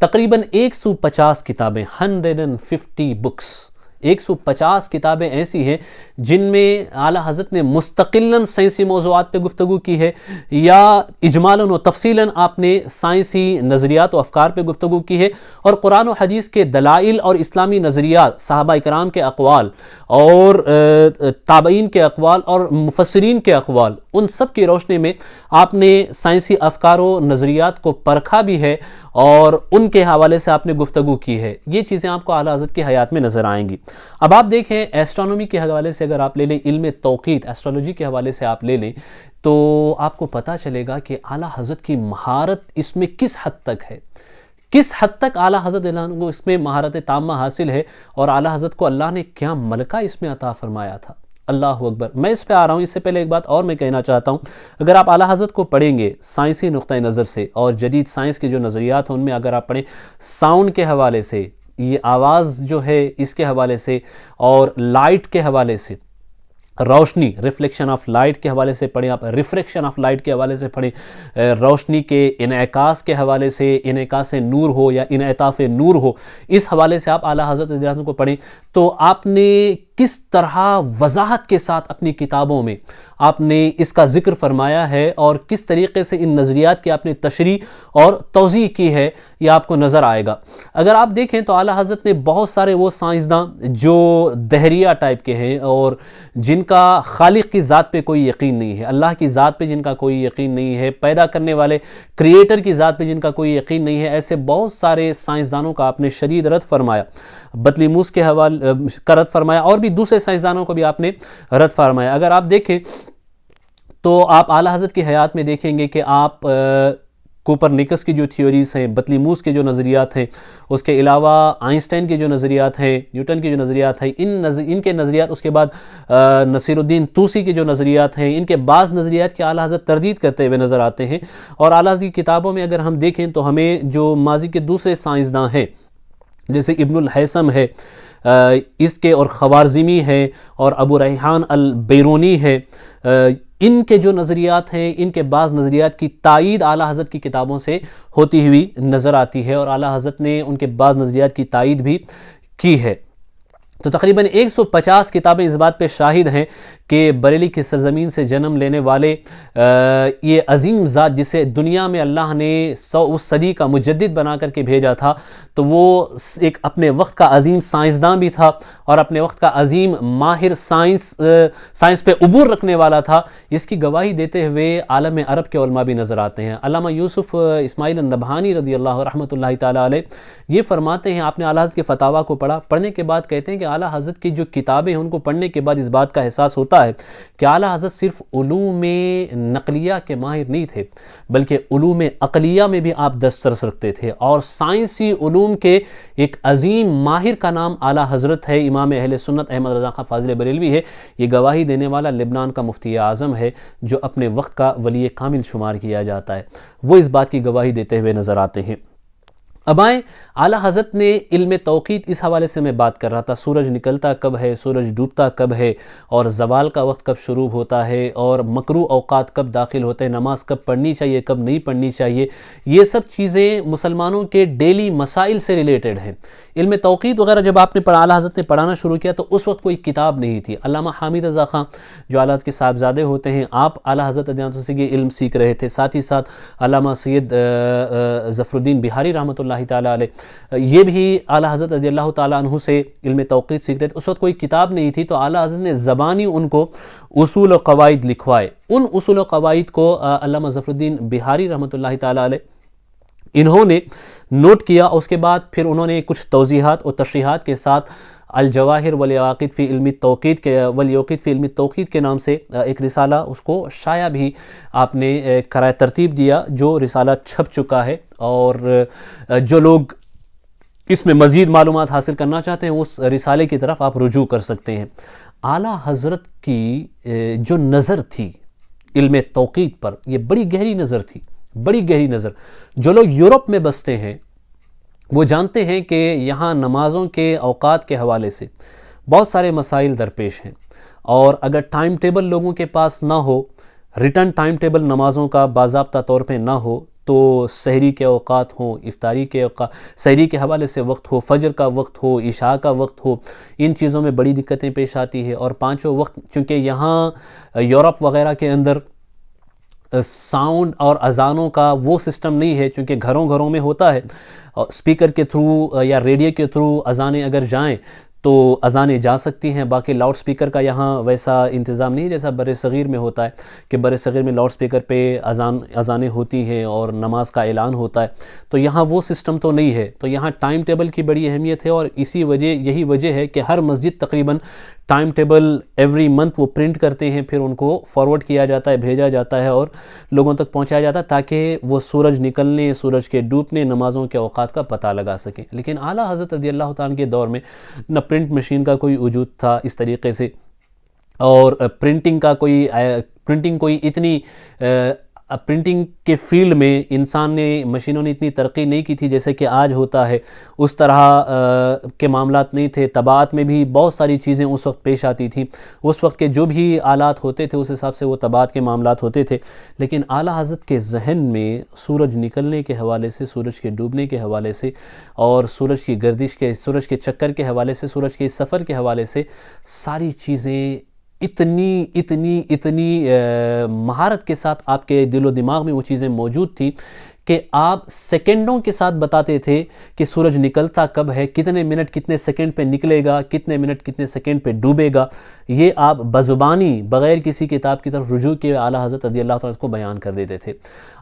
تقریباً 150 کتابیں، 150 بکس، 150 کتابیں ایسی ہیں جن میں اعلیٰ حضرت نے مستقلاً سائنسی موضوعات پہ گفتگو کی ہے، یا اجمالاً و تفصیلاً آپ نے سائنسی نظریات و افکار پہ گفتگو کی ہے، اور قرآن و حدیث کے دلائل اور اسلامی نظریات، صحابہ کرام کے اقوال اور تابعین کے اقوال اور مفسرین کے اقوال، ان سب کی روشنی میں آپ نے سائنسی افکار و نظریات کو پرکھا بھی ہے، اور ان کے حوالے سے آپ نے گفتگو کی ہے۔ یہ چیزیں آپ کو اعلیٰ حضرت کی حیات میں نظر آئیں گی۔ اب آپ دیکھیں ایسٹرونومی کے حوالے سے اگر آپ لے لیں، علم توقیت، ایسٹرولوجی کے حوالے سے آپ لے لیں، تو آپ کو پتہ چلے گا کہ اعلیٰ حضرت کی مہارت اس میں کس حد تک ہے، کس حد تک اعلیٰ حضرت اللہ کو اس میں مہارت تامہ حاصل ہے، اور اعلیٰ حضرت کو اللہ نے کیا ملکہ اس میں عطا فرمایا تھا۔ اللہ اکبر۔ میں اس پہ آ رہا ہوں، اس سے پہلے ایک بات اور میں کہنا چاہتا ہوں، اگر آپ اعلیٰ حضرت کو پڑھیں گے سائنسی نقطہ نظر سے، اور جدید سائنس کے جو نظریات ہیں ان میں اگر آپ پڑھیں، ساؤنڈ کے حوالے سے، یہ آواز جو ہے اس کے حوالے سے، اور لائٹ کے حوالے سے، روشنی، ریفلیکشن آف لائٹ کے حوالے سے پڑھیں آپ، ریفریکشن آف لائٹ کے حوالے سے پڑھیں، روشنی کے انعکاس کے حوالے سے، انعکاس نور ہو یا انعطاف نور ہو، اس حوالے سے آپ اعلیٰ حضرت رضی اللہ عنہ کو پڑھیں، تو آپ نے کس طرح وضاحت کے ساتھ اپنی کتابوں میں آپ نے اس کا ذکر فرمایا ہے، اور کس طریقے سے ان نظریات کی آپ نے تشریح اور توضیح کی ہے، یہ آپ کو نظر آئے گا۔ اگر آپ دیکھیں تو اعلیٰ حضرت نے بہت سارے وہ سائنسداں جو دہریہ ٹائپ کے ہیں، اور جن کا خالق کی ذات پہ کوئی یقین نہیں ہے، اللہ کی ذات پہ جن کا کوئی یقین نہیں ہے، پیدا کرنے والے کریٹر کی ذات پہ جن کا کوئی یقین نہیں ہے، ایسے بہت سارے سائنسدانوں کا آپ نے شدید رد فرمایا، بطلیموس کے حوالے کا رد فرمایا، اور بھی دوسرے سائنسدانوں کو بھی آپ نے رد فرمایا۔ اگر آپ دیکھیں تو آپ اعلیٰ حضرت کی حیات میں دیکھیں گے کہ آپ کوپرنیکس کی جو تھیوریز ہیں، بطلیموس کے جو نظریات ہیں، اس کے علاوہ آئنسٹائن کے جو نظریات ہیں، نیوٹن کے جو نظریات ہیں، ان کے نظریات، اس کے بعد نصیر الدین طوسی کے جو نظریات ہیں، ان کے بعض نظریات کی اعلیٰ حضرت تردید کرتے ہوئے نظر آتے ہیں۔ اور اعلیٰ حضرت کی کتابوں میں اگر ہم دیکھیں تو ہمیں جو ماضی کے دوسرے سائنسداں ہیں، جیسے ابن الحیثم ہے اس کے، اور خوارزمی ہے، اور ابو ریحان البیرونی ہے، ان کے جو نظریات ہیں، ان کے بعض نظریات کی تائید اعلیٰ حضرت کی کتابوں سے ہوتی ہوئی نظر آتی ہے، اور اعلیٰ حضرت نے ان کے بعض نظریات کی تائید بھی کی ہے۔ تو تقریباً 150 کتابیں اس بات پہ شاہد ہیں کہ بریلی کی سرزمین سے جنم لینے والے یہ عظیم ذات، جسے دنیا میں اللہ نے اس صدی کا مجدد بنا کر کے بھیجا تھا، تو وہ ایک اپنے وقت کا عظیم سائنسداں بھی تھا، اور اپنے وقت کا عظیم ماہر سائنس پہ عبور رکھنے والا تھا، اس کی گواہی دیتے ہوئے عالم عرب کے علماء بھی نظر آتے ہیں۔ علامہ یوسف اسماعیل النبہانی رضی اللہ رحمۃ اللہ تعالیٰ علیہ یہ فرماتے ہیں، آپ نے اعلیٰ حضرت کے فتاویٰ کو پڑھا، پڑھنے کے بعد کہتے ہیں کہ اعلیٰ حضرت کی جو کتابیں ہیں ان کو پڑھنے کے بعد اس بات کا احساس ہوتا ہے کہ اعلیٰ حضرت صرف علوم نقلیہ کے ماہر نہیں تھے، بلکہ علوم عقلیہ میں بھی آپ دسترس رکھتے تھے، اور سائنسی علوم کے ایک عظیم ماہر کا نام اعلیٰ حضرت ہے۔ امام اہل سنت احمد رضا خان فاضل بریلوی ہے، یہ گواہی دینے والا لبنان کا مفتی اعظم ہے، جو اپنے وقت کا ولی کامل شمار کیا جاتا ہے، وہ اس بات کی گواہی دیتے ہوئے نظر آتے ہیں۔ اب آئیں، اعلیٰ حضرت نے علم توقیت، اس حوالے سے میں بات کر رہا تھا، سورج نکلتا کب ہے، سورج ڈوبتا کب ہے، اور زوال کا وقت کب شروع ہوتا ہے، اور مکروہ اوقات کب داخل ہوتے ہیں، نماز کب پڑھنی چاہیے، کب نہیں پڑھنی چاہیے، یہ سب چیزیں مسلمانوں کے ڈیلی مسائل سے ریلیٹڈ ہیں۔ علم توقیت وغیرہ جب آپ نے اعلیٰ حضرت نے پڑھانا شروع کیا تو اس وقت کوئی کتاب نہیں تھی۔ علامہ حامد رضا خان جو اعلیٰ حضرت کے صاحبزادے ہوتے ہیں، آپ اعلیٰ حضرت رضی اللہ عنہ سے یہ علم سیکھ رہے تھے، ساتھ ہی ساتھ علامہ سید ظفر الدین بہاری رحمۃ اللہ تعالیٰ علیہ یہ بھی اعلیٰ حضرت رضی اللہ تعالیٰ عنہ سے علم توقیت سیکھ رہے تھے۔ اس وقت کوئی کتاب نہیں تھی، تو اعلیٰ حضرت نے زبانی ان کو اصول و قواعد لکھوائے۔ ان اصول و قواعد کو علامہ ظفر الدین بہاری رحمۃ اللہ تعالیٰ علیہ انہوں نے نوٹ کیا، اس کے بعد پھر انہوں نے کچھ توضیحات اور تشریحات کے ساتھ الجواہر والیاقوت فی علم التوقیت کے نام سے ایک رسالہ، اس کو شائع بھی آپ نے کرائے ترتیب دیا، جو رسالہ چھپ چکا ہے، اور جو لوگ اس میں مزید معلومات حاصل کرنا چاہتے ہیں اس رسالے کی طرف آپ رجوع کر سکتے ہیں۔ اعلیٰ حضرت کی جو نظر تھی علم توقیت پر، یہ بڑی گہری نظر تھی، بڑی گہری نظر۔ جو لوگ یورپ میں بستے ہیں وہ جانتے ہیں کہ یہاں نمازوں کے اوقات کے حوالے سے بہت سارے مسائل درپیش ہیں، اور اگر ٹائم ٹیبل لوگوں کے پاس نہ ہو، ریٹن ٹائم ٹیبل نمازوں کا باضابطہ طور پہ نہ ہو، تو سحری کے اوقات ہوں، افطاری کے اوقات، سحری کے حوالے سے وقت ہو، فجر کا وقت ہو، عشاء کا وقت ہو، ان چیزوں میں بڑی دقتیں پیش آتی ہے۔ اور پانچوں وقت، چونکہ یہاں یورپ وغیرہ کے اندر ساؤنڈ اور اذانوں کا وہ سسٹم نہیں ہے، چونکہ گھروں گھروں میں ہوتا ہے، اسپیکر کے تھرو یا ریڈیو کے تھرو اذانیں اگر جائیں تو اذانیں جا سکتی ہیں، باقی لاؤڈ سپیکر کا یہاں ویسا انتظام نہیں جیسا بر صغیر میں ہوتا ہے کہ بر صغیر میں لاؤڈ سپیکر پہ اذانیں ہوتی ہیں اور نماز کا اعلان ہوتا ہے، تو یہاں وہ سسٹم تو نہیں ہے۔ تو یہاں ٹائم ٹیبل کی بڑی اہمیت ہے، اور یہی وجہ ہے کہ ہر مسجد تقریباً ٹائم ٹیبل ایوری منتھ وہ پرنٹ کرتے ہیں، پھر ان کو فارورڈ کیا جاتا ہے، بھیجا جاتا ہے اور لوگوں تک پہنچایا جاتا ہے تاکہ وہ سورج نکلنے، سورج کے ڈوبنے، نمازوں کے اوقات کا پتہ لگا سکیں۔ لیکن اعلیٰ حضرت رضی اللہ تعالیٰ عنہ کے دور میں نہ پرنٹ مشین کا کوئی وجود تھا اس طریقے سے، اور پرنٹنگ کوئی اتنی پرنٹنگ کے فیلڈ میں مشینوں نے اتنی ترقی نہیں کی تھی جیسے کہ آج ہوتا ہے، اس طرح کے معاملات نہیں تھے۔ طباعت میں بھی بہت ساری چیزیں اس وقت پیش آتی تھیں، اس وقت کے جو بھی آلات ہوتے تھے اس حساب سے وہ طباعت کے معاملات ہوتے تھے، لیکن اعلیٰ حضرت کے ذہن میں سورج نکلنے کے حوالے سے، سورج کے ڈوبنے کے حوالے سے، اور سورج کی گردش کے، سورج کے چکر کے حوالے سے، سورج کے سفر کے حوالے سے ساری چیزیں اتنی مہارت کے ساتھ آپ کے دل و دماغ میں وہ چیزیں موجود تھی کہ آپ سیکنڈوں کے ساتھ بتاتے تھے کہ سورج نکلتا کب ہے، کتنے منٹ کتنے سیکنڈ پہ نکلے گا، کتنے منٹ کتنے سیکنڈ پہ ڈوبے گا۔ یہ آپ بزبانی بغیر کسی کتاب کی طرف رجوع کے اعلیٰ حضرت رضی اللہ تعالیٰ کو بیان کر دیتے تھے۔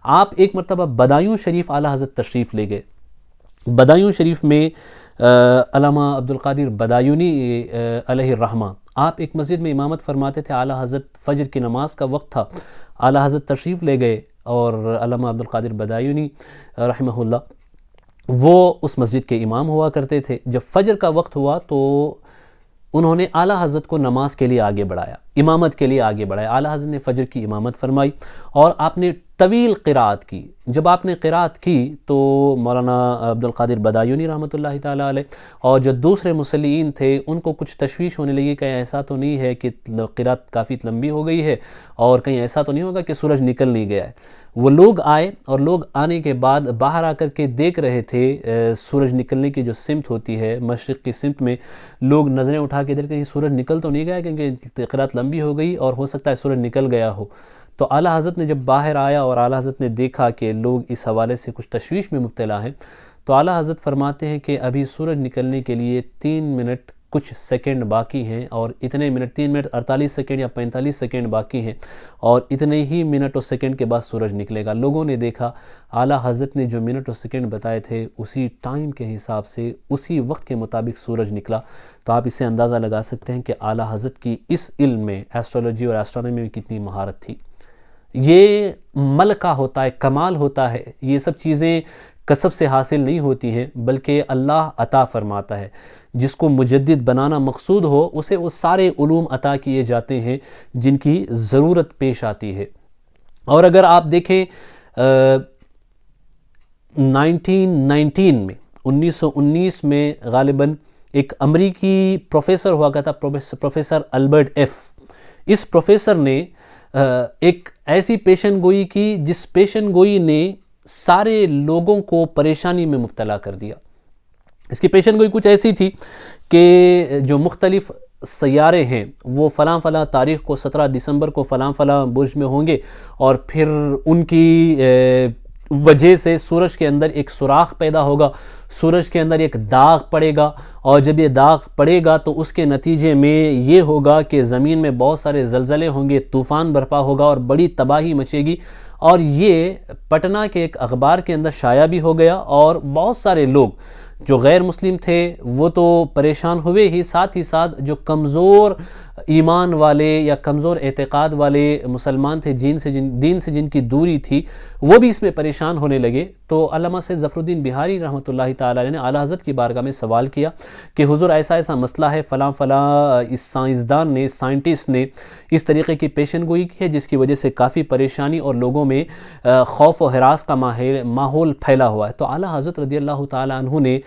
آپ ایک مرتبہ بدایوں شریف اعلیٰ حضرت تشریف لے گئے۔ بدایوں شریف میں علامہ عبدالقادر بدایونی علیہ الرحمہ آپ ایک مسجد میں امامت فرماتے تھے، اعلیٰ حضرت فجر کی نماز کا وقت تھا، اعلیٰ حضرت تشریف لے گئے اور علامہ عبدالقادر بدایونی رحمہ اللہ وہ اس مسجد کے امام ہوا کرتے تھے۔ جب فجر کا وقت ہوا تو انہوں نے اعلیٰ حضرت کو نماز کے لیے آگے بڑھایا، امامت کے لیے آگے بڑھایا۔ اعلیٰ حضرت نے فجر کی امامت فرمائی اور آپ نے طویل قرات کی۔ جب آپ نے قرات کی تو مولانا عبدالقادر بدایونی رحمۃ اللہ تعالیٰ علیہ اور جو دوسرے مصلیین تھے ان کو کچھ تشویش ہونے لگی، کہیں ایسا تو نہیں ہے کہ قرات کافی لمبی ہو گئی ہے اور کہیں ایسا تو نہیں ہوگا کہ سورج نکل نہیں گیا ہے۔ وہ لوگ آئے اور لوگ آنے کے بعد باہر آ کر کے دیکھ رہے تھے سورج نکلنے کی جو سمت ہوتی ہے، مشرق کی سمت میں لوگ نظریں اٹھا کے دیکھتے ہیں سورج نکل تو نہیں گیا کیونکہ قرات لمبی ہو گئی اور ہو سکتا ہے سورج نکل گیا ہو۔ تو اعلیٰ حضرت نے جب باہر آیا اور اعلیٰ حضرت نے دیکھا کہ لوگ اس حوالے سے کچھ تشویش میں مبتلا ہیں، تو اعلیٰ حضرت فرماتے ہیں کہ ابھی سورج نکلنے کے لیے 3 منٹ کچھ سیکنڈ باقی ہیں، اور اتنے منٹ 3 منٹ 48 سیکنڈ یا 45 سیکنڈ باقی ہیں، اور اتنے ہی منٹ اور سیکنڈ کے بعد سورج نکلے گا۔ لوگوں نے دیکھا اعلیٰ حضرت نے جو منٹ اور سیکنڈ بتائے تھے اسی ٹائم کے حساب سے اسی وقت کے مطابق سورج نکلا۔ تو آپ اس سے اندازہ لگا سکتے ہیں کہ اعلیٰ حضرت کی اس علم میں، ایسٹرولوجی اور ایسٹرونومی میں کتنی مہارت تھی۔ یہ ملکہ ہوتا ہے، کمال ہوتا ہے، یہ سب چیزیں کسب سے حاصل نہیں ہوتی ہیں بلکہ اللہ عطا فرماتا ہے۔ جس کو مجدد بنانا مقصود ہو اسے وہ سارے علوم عطا کیے جاتے ہیں جن کی ضرورت پیش آتی ہے۔ اور اگر آپ دیکھیں 1919 میں 1919 میں غالباً ایک امریکی پروفیسر ہوا کرتا پروفیسر البرٹ ایف، اس پروفیسر نے ایک ایسی پیشن گوئی کی جس پیشن گوئی نے سارے لوگوں کو پریشانی میں مبتلا کر دیا۔ اس کی پیشن گوئی کچھ ایسی تھی کہ جو مختلف سیارے ہیں وہ فلاں فلاں تاریخ کو 17 دسمبر کو فلاں فلاں برج میں ہوں گے، اور پھر ان کی وجہ سے سورج کے اندر ایک سوراخ پیدا ہوگا، سورج کے اندر ایک داغ پڑے گا، اور جب یہ داغ پڑے گا تو اس کے نتیجے میں یہ ہوگا کہ زمین میں بہت سارے زلزلے ہوں گے، طوفان برپا ہوگا اور بڑی تباہی مچے گی۔ اور یہ پٹنہ کے ایک اخبار کے اندر شائع بھی ہو گیا، اور بہت سارے لوگ جو غیر مسلم تھے وہ تو پریشان ہوئے ہی، ساتھ ہی ساتھ جو کمزور ایمان والے یا کمزور اعتقاد والے مسلمان تھے، دین سے جن کی دوری تھی، وہ بھی اس میں پریشان ہونے لگے۔ تو علامہ سید ظفر الدین بہاری رحمۃ اللہ تعالیٰ نے اعلیٰ حضرت کی بارگاہ میں سوال کیا کہ حضور ایسا ایسا مسئلہ ہے، فلاں فلاں اس سائنسدان نے، سائنٹسٹ نے اس طریقے کی پیشن گوئی کی ہے جس کی وجہ سے کافی پریشانی اور لوگوں میں خوف و ہراس کا ماحول پھیلا ہوا ہے۔ تو اعلیٰ حضرت رضی اللہ تعالیٰ عنہ نے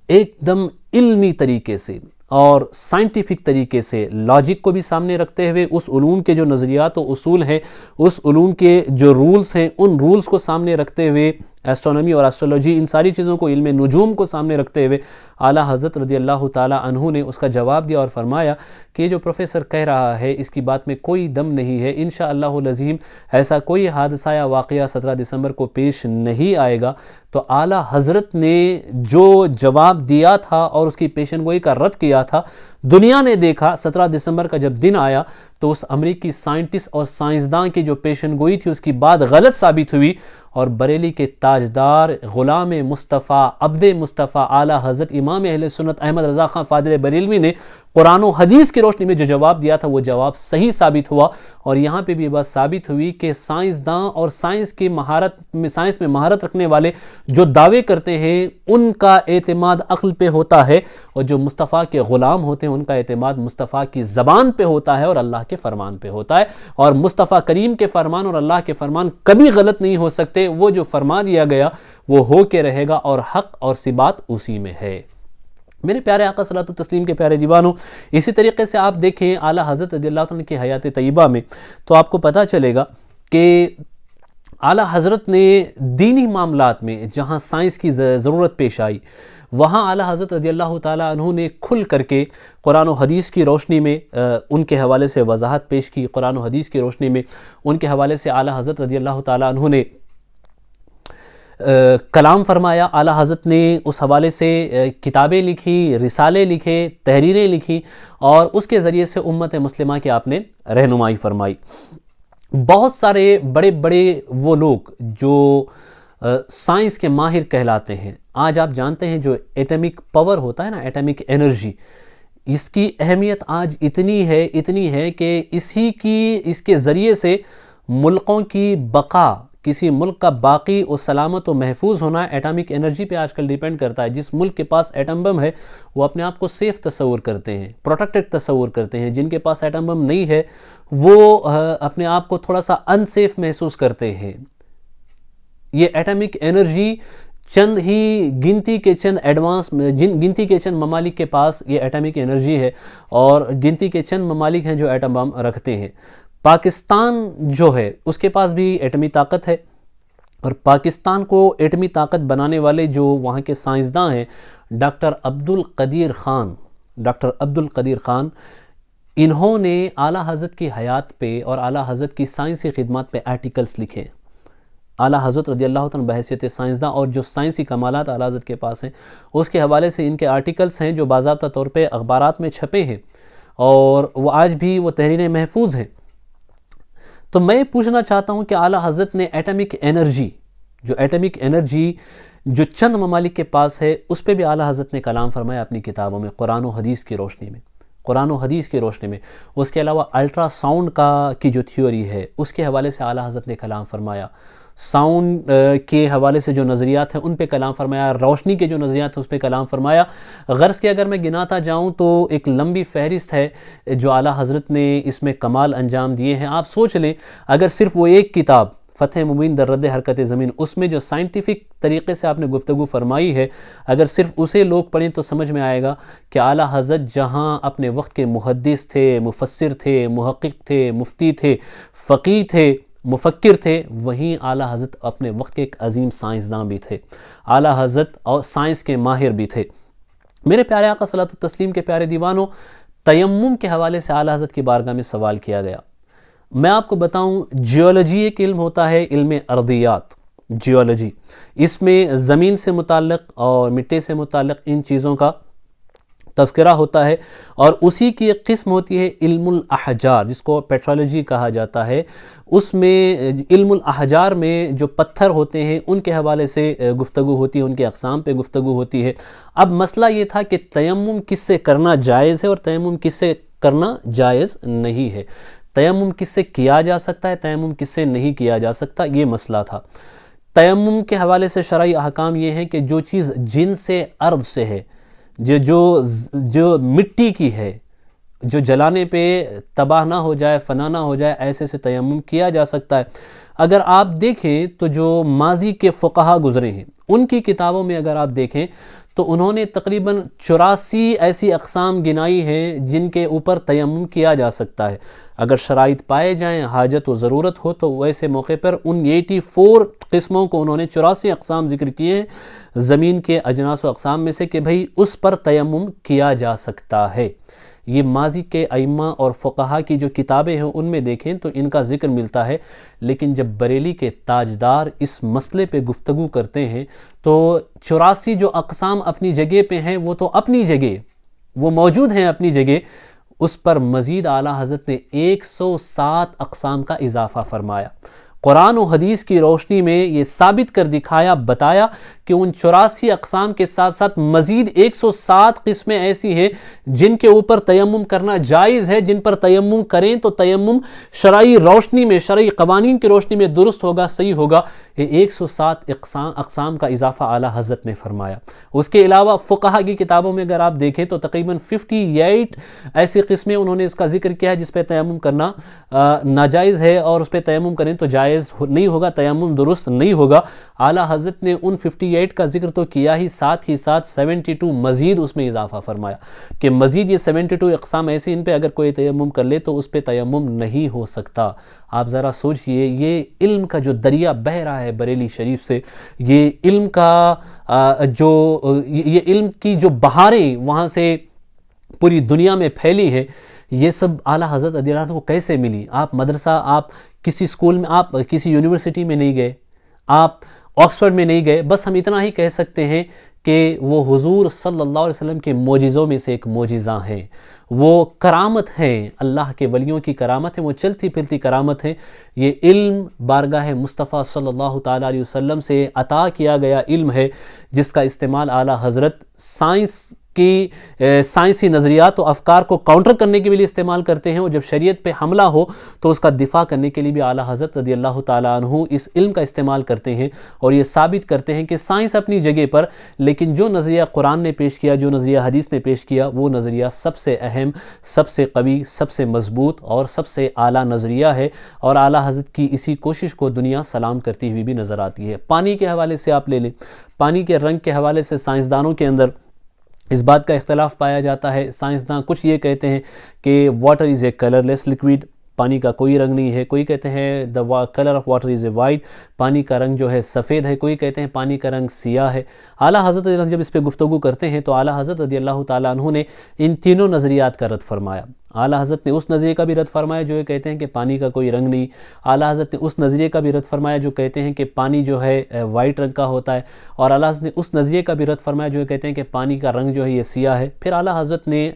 ایک دم علمی طریقے سے اور سائنٹیفک طریقے سے لاجک کو بھی سامنے رکھتے ہوئے، اس علوم کے جو نظریات و اصول ہیں، اس علوم کے جو رولز ہیں، ان رولز کو سامنے رکھتے ہوئے، ایسٹرونومی اور ایسٹرولوجی ان ساری چیزوں کو، علم نجوم کو سامنے رکھتے ہوئے اعلیٰ حضرت رضی اللہ تعالیٰ عنہ نے اس کا جواب دیا اور فرمایا کہ یہ جو پروفیسر کہہ رہا ہے اس کی بات میں کوئی دم نہیں ہے، انشاءاللہ العظیم ایسا کوئی حادثہ یا واقعہ 17 دسمبر کو پیش نہیں آئے گا۔ تو اعلیٰ حضرت نے جو جواب دیا تھا اور اس کی پیشن گوئی کا رد کیا تھا، دنیا نے دیکھا۔ 17 دسمبر کا جب دن آیا تو اس امریکی سائنٹسٹ اور سائنسداں کی جو پیشن گوئی تھی اس کی بات غلط ثابت ہوئی، اور بریلی کے تاجدار غلام مصطفیٰ عبد مصطفیٰ اعلیٰ حضرت امام اہل سنت احمد رضا خان فاضل بریلوی نے قرآن و حدیث کی روشنی میں جو جواب دیا تھا وہ جواب صحیح ثابت ہوا۔ اور یہاں پہ بھی یہ بات ثابت ہوئی کہ سائنسداں اور سائنس میں مہارت رکھنے والے جو دعوے کرتے ہیں ان کا اعتماد عقل پہ ہوتا ہے، اور جو مصطفیٰ کے غلام ہوتے ہیں ان کا اعتماد مصطفیٰ کی زبان پہ ہوتا ہے اور اللہ کے فرمان پہ ہوتا ہے، اور مصطفیٰ کریم کے فرمان اور اللہ کے فرمان کبھی غلط نہیں ہو سکتے۔ وہ جو فرما دیا گیا وہ ہو کے رہے گا، اور حق اور ثبات اسی میں ہے۔ میرے پیارے آقا صلی اللہ علیہ وسلم کے پیارے دیوانوں، اسی طریقے سے آپ دیکھیں اعلیٰ حضرت رضی اللہ عنہ کی حیات طیبہ میں تو آپ کو پتہ چلے گا کہ اعلیٰ حضرت نے دینی معاملات میں جہاں سائنس کی ضرورت پیش آئی وہاں اعلیٰ حضرت رضی اللہ تعالیٰ عنہ نے کھل کر کے قرآن و حدیث کی روشنی میں ان کے حوالے سے وضاحت پیش کی۔ قرآن و حدیث کی روشنی میں ان کے حوالے سے اعلیٰ حضرت رضی اللہ تعالیٰ عنہ نے کلام فرمایا۔ اعلیٰ حضرت نے اس حوالے سے کتابیں لکھی، رسالے لکھے، تحریریں لکھی، اور اس کے ذریعے سے امت مسلمہ کی آپ نے رہنمائی فرمائی۔ بہت سارے بڑے بڑے وہ لوگ جو سائنس کے ماہر کہلاتے ہیں، آج آپ جانتے ہیں جو ایٹمک پاور ہوتا ہے نا، ایٹمک انرجی، اس کی اہمیت آج اتنی ہے کہ اس کے ذریعے سے ملکوں کی بقا، کسی ملک کا باقی و سلامت و محفوظ ہونا ایٹمک انرجی پہ آج کل ڈیپینڈ کرتا ہے۔ جس ملک کے پاس ایٹم بم ہے وہ اپنے آپ کو سیف تصور کرتے ہیں، پروٹیکٹڈ تصور کرتے ہیں۔ جن کے پاس ایٹم بم نہیں ہے وہ اپنے آپ کو تھوڑا سا انسیف محسوس کرتے ہیں۔ یہ ایٹمک انرجی چند ہی گنتی کے چند ممالک کے پاس یہ ایٹمک انرجی ہے، اور گنتی کے چند ممالک ہیں جو ایٹم بم رکھتے ہیں۔ پاکستان جو ہے اس کے پاس بھی ایٹمی طاقت ہے، اور پاکستان کو ایٹمی طاقت بنانے والے جو وہاں کے سائنسداں ہیں ڈاکٹر عبد القدیر خان، انہوں نے اعلیٰ حضرت کی حیات پہ اور اعلیٰ حضرت کی سائنسی خدمات پہ آرٹیکلز لکھے۔ اعلیٰ حضرت رضی اللہ عنہ بحیثیت سائنسداں اور جو سائنسی کمالات اعلیٰ حضرت کے پاس ہیں اس کے حوالے سے ان کے آرٹیکلز ہیں جو باضابطہ طور پہ اخبارات میں چھپے ہیں، اور وہ آج بھی وہ تحریریں محفوظ ہیں۔ تو میں پوچھنا چاہتا ہوں کہ اعلیٰ حضرت نے ایٹمک انرجی جو چند ممالک کے پاس ہے اس پہ بھی اعلیٰ حضرت نے کلام فرمایا اپنی کتابوں میں، قرآن و حدیث کی روشنی میں۔ اس کے علاوہ الٹرا ساؤنڈ کی جو تھیوری ہے اس کے حوالے سے اعلیٰ حضرت نے کلام فرمایا، ساؤنڈ کے حوالے سے جو نظریات ہیں ان پہ کلام فرمایا، روشنی کے جو نظریات ہیں اس پہ کلام فرمایا۔ غرض کہ اگر میں گناتا جاؤں تو ایک لمبی فہرست ہے جو اعلیٰ حضرت نے اس میں کمال انجام دیے ہیں۔ آپ سوچ لیں اگر صرف وہ ایک کتاب فتح مبین در رد حرکت زمین، اس میں جو سائنٹیفک طریقے سے آپ نے گفتگو فرمائی ہے، اگر صرف اسے لوگ پڑھیں تو سمجھ میں آئے گا کہ اعلیٰ حضرت جہاں اپنے وقت کے محدث تھے، مفسر تھے، محقق تھے، مفتی تھے، فقیہ تھے، مفکر تھے، وہیں اعلیٰ حضرت اپنے وقت کے ایک عظیم سائنسداں بھی تھے، اعلیٰ حضرت اور سائنس کے ماہر بھی تھے۔ میرے پیارے آقا صلی اللہ علیہ وسلم کے پیارے دیوانوں، تیمم کے حوالے سے اعلیٰ حضرت کی بارگاہ میں سوال کیا گیا۔ میں آپ کو بتاؤں، جیولوجی ایک علم ہوتا ہے، علم ارضیات، جیولوجی، اس میں زمین سے متعلق اور مٹی سے متعلق ان چیزوں کا تذکرہ ہوتا ہے، اور اسی کی ایک قسم ہوتی ہے علم الاحجار جس کو پیٹرولوجی کہا جاتا ہے۔ اس میں علم الاحجار میں جو پتھر ہوتے ہیں ان کے حوالے سے گفتگو ہوتی ہے، ان کے اقسام پہ گفتگو ہوتی ہے۔ اب مسئلہ یہ تھا کہ تیمم کس سے کرنا جائز ہے اور تیمم کس سے کرنا جائز نہیں ہے، تیمم کس سے کیا جا سکتا ہے، تیمم کس سے نہیں کیا جا سکتا، یہ مسئلہ تھا۔ تیمم کے حوالے سے شرعی احکام یہ ہے کہ جو چیز جنس ارض سے ہے، جو مٹی کی ہے، جو جلانے پہ تباہ نہ ہو جائے، فنا نہ ہو جائے، ایسے سے تیمم کیا جا سکتا ہے۔ اگر آپ دیکھیں تو جو ماضی کے فقہا گزرے ہیں ان کی کتابوں میں اگر آپ دیکھیں تو انہوں نے تقریباً 84 ایسی اقسام گنائی ہیں جن کے اوپر تیمم کیا جا سکتا ہے۔ اگر شرائط پائے جائیں، حاجت و ضرورت ہو، تو ویسے موقع پر ان 84 قسموں کو انہوں نے 84 اقسام ذکر کیے ہیں زمین کے اجناس و اقسام میں سے کہ بھئی اس پر تیمم کیا جا سکتا ہے۔ یہ ماضی کے ائمہ اور فقہا کی جو کتابیں ہیں ان میں دیکھیں تو ان کا ذکر ملتا ہے، لیکن جب بریلی کے تاجدار اس مسئلے پہ گفتگو کرتے ہیں تو 84 جو اقسام اپنی جگہ پہ ہیں وہ تو اپنی جگہ وہ موجود ہیں اپنی جگہ، اس پر مزید اعلیٰ حضرت نے 107 اقسام کا اضافہ فرمایا۔ قرآن و حدیث کی روشنی میں یہ ثابت کر دکھایا، بتایا کہ ان 84 اقسام کے ساتھ ساتھ مزید 107 قسمیں ایسی ہیں جن کے اوپر تیمم کرنا جائز ہے، جن پر تیمم کریں تو تیمم شرعی روشنی میں، شرعی قوانین کی روشنی میں درست ہوگا، صحیح ہوگا۔ یہ 107 اقسام کا اضافہ اعلیٰ حضرت نے فرمایا۔ اس کے علاوہ فقہا کی کتابوں میں اگر آپ دیکھیں تو تقریباً 58 ایسی قسمیں انہوں نے اس کا ذکر کیا ہے جس پہ تیمم کرنا ناجائز ہے، اور اس پہ تیمم کریں تو جائز نہیں ہوگا، تیمم درست نہیں ہوگا۔ اعلیٰ حضرت نے ان 58 کا ذکر تو کیا ہی، ساتھ 72 مزید اس میں اضافہ فرمایا کہ مزید یہ 72 اقسام ایسے ان پہ اگر کوئی تیمم کر لے تو اس پہ تیمم نہیں ہو سکتا۔ آپ ذرا سوچئے، یہ علم کا جو دریا بہ رہا ہے بریلی شریف سے، یہ علم کی جو بہاریں وہاں سے پوری دنیا میں پھیلی ہے، یہ سب اعلیٰ حضرت رضی اللہ عنہ کو کیسے ملی؟ آپ مدرسہ، آپ کسی اسکول میں، آپ کسی یونیورسٹی میں نہیں گئے، آپ آکسفورڈ میں نہیں گئے، بس ہم اتنا ہی کہہ سکتے ہیں کہ وہ حضور صلی اللہ علیہ وسلم کے معجزوں میں سے ایک معجزہ ہیں، وہ کرامت ہیں، اللہ کے ولیوں کی کرامت ہے، وہ چلتی پھرتی کرامت ہے۔ یہ علم بارگاہ مصطفیٰ صلی اللہ تعالیٰ علیہ وسلم سے عطا کیا گیا علم ہے، جس کا استعمال اعلیٰ حضرت سائنسی نظریات و افکار کو کاؤنٹر کرنے کے لیے استعمال کرتے ہیں، اور جب شریعت پہ حملہ ہو تو اس کا دفاع کرنے کے لیے بھی اعلیٰ حضرت رضی اللہ تعالیٰ عنہ اس علم کا استعمال کرتے ہیں، اور یہ ثابت کرتے ہیں کہ سائنس اپنی جگہ پر، لیکن جو نظریہ قرآن نے پیش کیا، جو نظریہ حدیث نے پیش کیا، وہ نظریہ سب سے اہم، سب سے قوی، سب سے مضبوط اور سب سے اعلیٰ نظریہ ہے، اور اعلیٰ حضرت کی اسی کوشش کو دنیا سلام کرتی ہوئی بھی نظر آتی ہے۔ پانی کے حوالے سے آپ لے لیں، پانی کے رنگ کے حوالے سے سائنسدانوں کے اندر اس بات کا اختلاف پایا جاتا ہے۔ سائنسداں کچھ یہ کہتے ہیں کہ water is a colour less liquid, پانی کا کوئی رنگ نہیں ہے، کوئی کہتے ہیں the color of water is a white، پانی کا رنگ جو ہے سفید ہے، کوئی کہتے ہیں پانی کا رنگ سیاہ ہے۔ اعلیٰ حضرت جب اس پہ گفتگو کرتے ہیں تو اعلیٰ حضرت رضی اللہ تعالیٰ عنہ نے ان تینوں نظریات کا رد فرمایا۔ اعلیٰ حضرت نے اس نظریے کا بھی رد فرمایا جو یہ کہتے ہیں کہ پانی کا کوئی رنگ نہیں، اعلیٰ حضرت نے اس نظریے کا بھی رد فرمایا جو کہتے ہیں کہ پانی جو ہے وائٹ رنگ کا ہوتا ہے، اور اعلیٰ حضرت نے اس نظریے کا بھی رد فرمایا جو کہتے ہیں کہ پانی کا رنگ جو ہے یہ سیاہ ہے۔ پھر اعلیٰ حضرت نے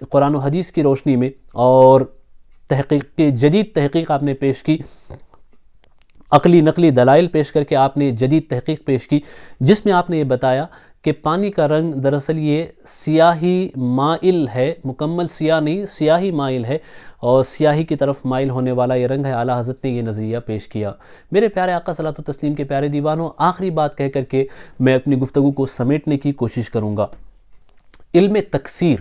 قرآن و حدیث کی روشنی میں اور جدید تحقیق آپ نے پیش کی، عقلی نقلی دلائل پیش کر کے آپ نے جدید تحقیق پیش کی، جس میں آپ نے یہ بتایا کہ پانی کا رنگ دراصل یہ سیاہی مائل ہے، مکمل سیاہ نہیں، سیاہی مائل ہے، اور سیاہی کی طرف مائل ہونے والا یہ رنگ ہے۔ اعلیٰ حضرت نے یہ نظریہ پیش کیا۔ میرے پیارے آقا صلوات و تسلیم کے پیارے دیوانوں، آخری بات کہہ کر کے میں اپنی گفتگو کو سمیٹنے کی کوشش کروں گا۔ علم تکثیر،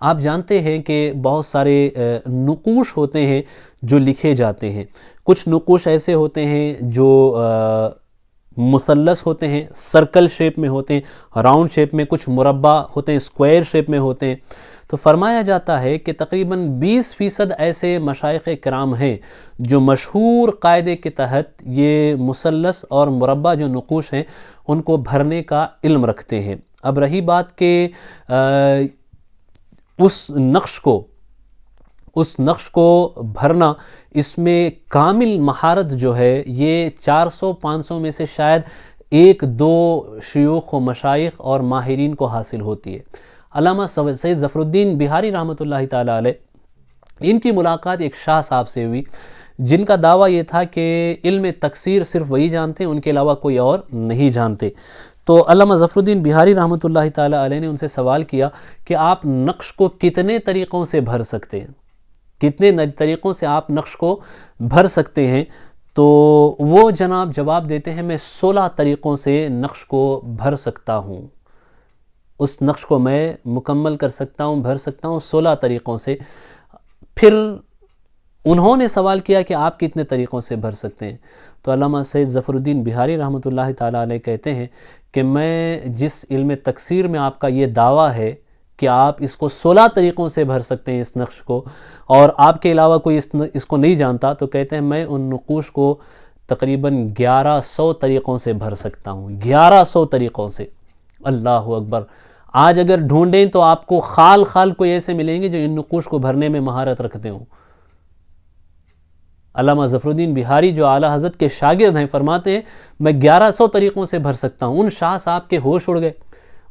آپ جانتے ہیں کہ بہت سارے نقوش ہوتے ہیں جو لکھے جاتے ہیں، کچھ نقوش ایسے ہوتے ہیں جو مثلث ہوتے ہیں، سرکل شیپ میں ہوتے ہیں، راؤنڈ شیپ میں، کچھ مربع ہوتے ہیں، اسکوائر شیپ میں ہوتے ہیں۔ تو فرمایا جاتا ہے کہ تقریباً 20% ایسے مشائخ کرام ہیں جو مشہور قاعدے کے تحت یہ مثلث اور مربع جو نقوش ہیں ان کو بھرنے کا علم رکھتے ہیں۔ اب رہی بات کہ اس نقش کو بھرنا، اس میں کامل مہارت جو ہے یہ 400-500 میں سے شاید 1-2 شیوخ و مشائخ اور ماہرین کو حاصل ہوتی ہے۔ علامہ سید ظفر الدین بہاری رحمۃ اللہ تعالیٰ علیہ، ان کی ملاقات ایک شاہ صاحب سے ہوئی جن کا دعویٰ یہ تھا کہ علم تکثیر صرف وہی جانتے ہیں، ان کے علاوہ کوئی اور نہیں جانتے۔ تو علامہ ظفر الدین بہاری رحمۃ اللہ تعالیٰ علیہ نے ان سے سوال کیا کہ آپ نقش کو کتنے طریقوں سے بھر سکتے ہیں، کتنے طریقوں سے آپ نقش کو بھر سکتے ہیں؟ تو وہ جناب جواب دیتے ہیں میں 16 طریقوں سے نقش کو بھر سکتا ہوں، اس نقش کو میں مکمل کر سکتا ہوں، بھر سکتا ہوں 16 طریقوں سے۔ پھر انہوں نے سوال کیا کہ آپ کتنے طریقوں سے بھر سکتے ہیں؟ تو علامہ سید ظفر الدین بہاری رحمۃ اللہ تعالیٰ علیہ کہتے ہیں کہ میں جس علم تکثیر میں آپ کا یہ دعویٰ ہے کہ آپ اس کو 16 طریقوں سے بھر سکتے ہیں اس نقش کو، اور آپ کے علاوہ کوئی اس کو نہیں جانتا، تو کہتے ہیں میں ان نقوش کو تقریباً 1100 طریقوں سے بھر سکتا ہوں، 1100 طریقوں سے۔ اللہ اکبر! آج اگر ڈھونڈیں تو آپ کو خال کوئی ایسے ملیں گے جو ان نقوش کو بھرنے میں مہارت رکھتے ہوں۔ علامہ ظفر الدین بہاری جو اعلیٰ حضرت کے شاگرد ہیں فرماتے ہیں میں 1100 طریقوں سے بھر سکتا ہوں۔ ان شاہ صاحب کے ہوش اڑ گئے،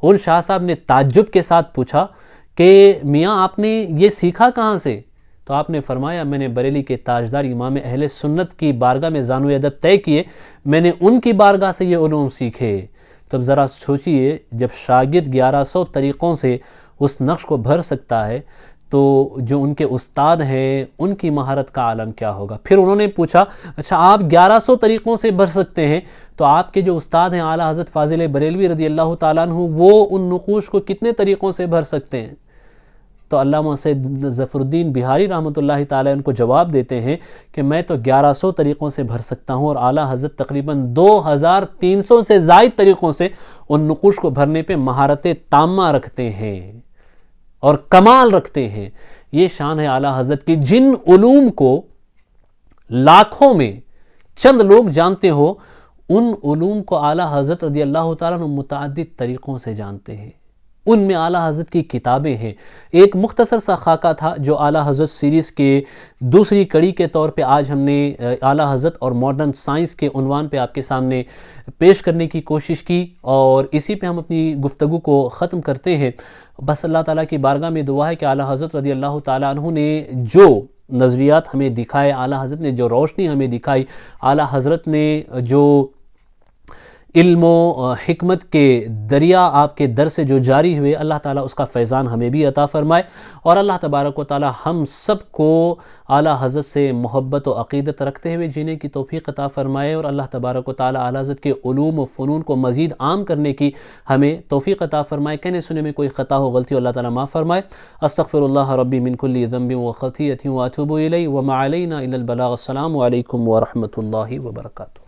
ان شاہ صاحب نے تعجب کے ساتھ پوچھا کہ میاں آپ نے یہ سیکھا کہاں سے؟ تو آپ نے فرمایا میں نے بریلی کے تاجدار امام اہل سنت کی بارگاہ میں زانو ادب طے کیے، میں نے ان کی بارگاہ سے یہ علوم سیکھے۔ تب ذرا سوچئے جب شاگرد 1100 طریقوں سے اس نقش کو بھر سکتا ہے تو جو ان کے استاد ہیں ان کی مہارت کا عالم کیا ہوگا۔ پھر انہوں نے پوچھا اچھا آپ 1100 طریقوں سے بھر سکتے ہیں تو آپ کے جو استاد ہیں اعلیٰ حضرت فاضل بریلوی رضی اللہ تعالیٰ عنہ وہ ان نقوش کو کتنے طریقوں سے بھر سکتے ہیں؟ تو علامہ سید ظفر الدین بہاری رحمۃ اللہ تعالیٰ ان کو جواب دیتے ہیں کہ میں تو 1100 طریقوں سے بھر سکتا ہوں اور اعلیٰ حضرت تقریباً 2300 سے زائد طریقوں سے ان نقوش کو بھرنے پہ مہارت تامہ رکھتے ہیں اور کمال رکھتے ہیں۔ یہ شان ہے اعلیٰ حضرت کی، جن علوم کو لاکھوں میں چند لوگ جانتے ہو ان علوم کو اعلیٰ حضرت رضی اللہ تعالیٰ عنہ متعدد طریقوں سے جانتے ہیں۔ ان میں اعلیٰ حضرت کی کتابیں ہیں۔ ایک مختصر سا خاکہ تھا جو اعلیٰ حضرت سیریز کے دوسری کڑی کے طور پہ آج ہم نے اعلیٰ حضرت اور ماڈرن سائنس کے عنوان پہ آپ کے سامنے پیش کرنے کی کوشش کی، اور اسی پہ ہم اپنی گفتگو کو ختم کرتے ہیں۔ بس اللہ تعالیٰ کی بارگاہ میں دعا ہے کہ اعلیٰ حضرت رضی اللہ تعالیٰ عنہ نے جو نظریات ہمیں دکھائے، اعلیٰ حضرت نے جو روشنی ہمیں دکھائی، اعلیٰ حضرت نے جو علم و حکمت کے دریا آپ کے در سے جو جاری ہوئے، اللہ تعالیٰ اس کا فیضان ہمیں بھی عطا فرمائے، اور اللہ تبارک و تعالیٰ ہم سب کو اعلیٰ حضرت سے محبت و عقیدت رکھتے ہوئے جینے کی توفیق عطا فرمائے، اور اللہ تبارک و تعالیٰ اعلیٰ حضرت کے علوم و فنون کو مزید عام کرنے کی ہمیں توفیق عطا فرمائے۔ کہنے سنے میں کوئی خطا ہو، غلطی ہو، اللہ تعالیٰ معاف فرمائے۔ استغفر اللہ ربی من کل ذنب و خطیئۃ واتوب الیہ وما علینا الا البلاغ۔ السلام علیکم ورحمۃ اللہ وبرکاتہ۔